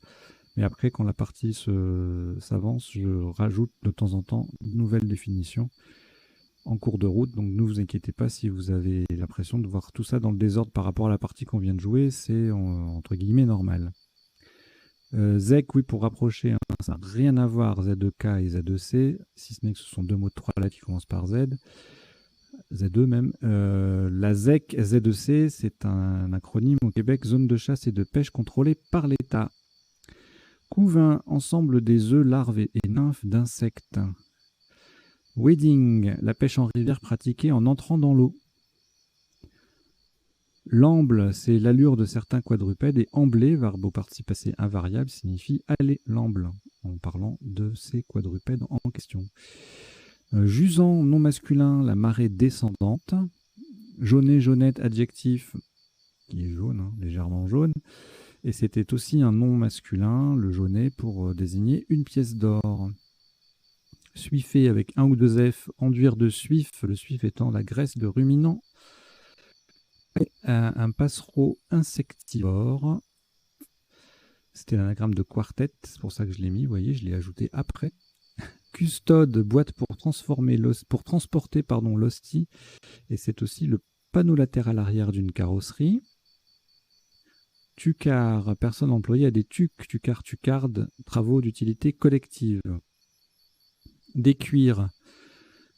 mais après, quand la partie s'avance, je rajoute de temps en temps de nouvelles définitions en cours de route. Donc ne vous inquiétez pas si vous avez l'impression de voir tout ça dans le désordre par rapport à la partie qu'on vient de jouer, c'est entre guillemets normal. Zec, oui, pour rapprocher, hein, ça n'a rien à voir Z2K et Z2C, si ce n'est que ce sont deux mots de 3 lettres qui commencent par Z. Z2 même. La ZEC Z2C, c'est un acronyme au Québec, zone de chasse et de pêche contrôlée par l'État. Couvain, ensemble des œufs, larves et nymphes d'insectes. Wading, la pêche en rivière pratiquée en entrant dans l'eau. L'amble, c'est l'allure de certains quadrupèdes, et ambler, verbe au participe passé invariable, signifie aller l'amble, en parlant de ces quadrupèdes en question. Jusant, nom masculin, la marée descendante. Jaunet, jaunette, adjectif, qui est jaune, hein, légèrement jaune. Et c'était aussi un nom masculin, le jaunet, pour désigner une pièce d'or. Suiffer avec un ou deux F, enduire de suif, le suif étant la graisse de ruminant. Et un passereau insectivore. C'était l'anagramme de quartet, c'est pour ça que je l'ai mis, vous voyez, je l'ai ajouté après. Custode, boîte pour transporter l'hostie, et c'est aussi le panneau latéral arrière d'une carrosserie. Tucar, personne employée à des tucs, tucarde, travaux d'utilité collective. Décuire,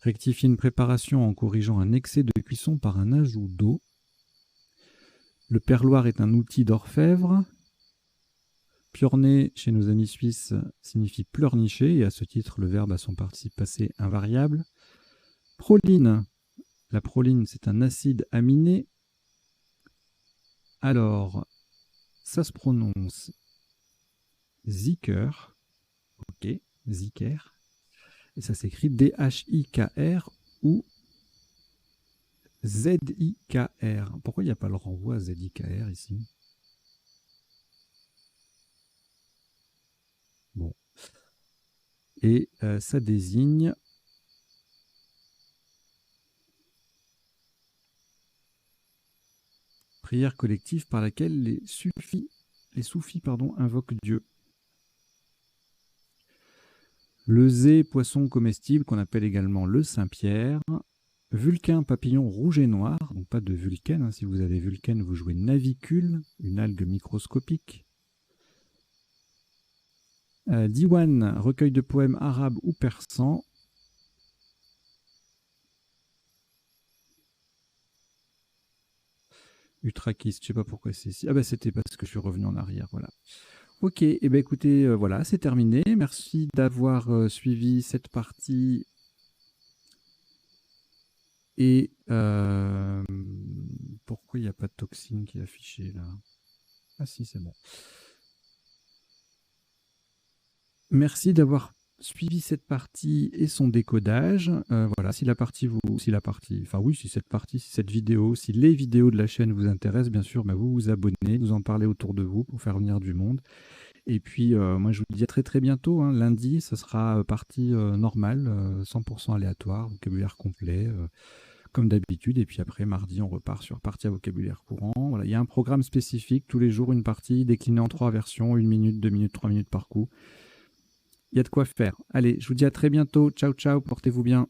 rectifier une préparation en corrigeant un excès de cuisson par un ajout d'eau. Le perloir est un outil d'orfèvre. Piorner, chez nos amis suisses, signifie pleurnicher, et à ce titre, le verbe a son participe passé invariable. Proline, la proline, c'est un acide aminé. Alors, ça se prononce Zicker, ok, Zicker, et ça s'écrit D-H-I-K-R ou Z-I-K-R. Pourquoi il n'y a pas le renvoi à Z-I-K-R ici? Bon. Et ça désigne prière collective par laquelle les soufis invoquent Dieu. Le zé, poisson comestible qu'on appelle également le Saint-Pierre. Vulcain, papillon rouge et noir, donc pas de vulcaine. Hein. Si vous avez vulcaine, vous jouez navicule, une algue microscopique. Diwan, recueil de poèmes arabes ou persans. Utraquiste, je ne sais pas pourquoi c'est ici. Ah bah c'était parce que je suis revenu en arrière, voilà. Ok, et eh ben écoutez, voilà, c'est terminé. Merci d'avoir suivi cette partie. Et pourquoi il n'y a pas de toxine qui est affichée là? Ah si, c'est bon. Merci d'avoir suivi cette partie et son décodage. Voilà, si cette vidéo, si les vidéos de la chaîne vous intéressent, bien sûr, vous vous abonnez, vous en parlez autour de vous pour faire venir du monde. Et puis, moi, je vous dis à très très bientôt. Hein. Lundi, ce sera partie normale, 100% aléatoire, vocabulaire complet, comme d'habitude. Et puis après, mardi, on repart sur partie à vocabulaire courant. Voilà, il y a un programme spécifique, tous les jours, une partie déclinée en 3 versions, 1 minute, 2 minutes, 3 minutes par coup. il y a de quoi faire. Allez, je vous dis à très bientôt. Ciao, ciao, portez-vous bien.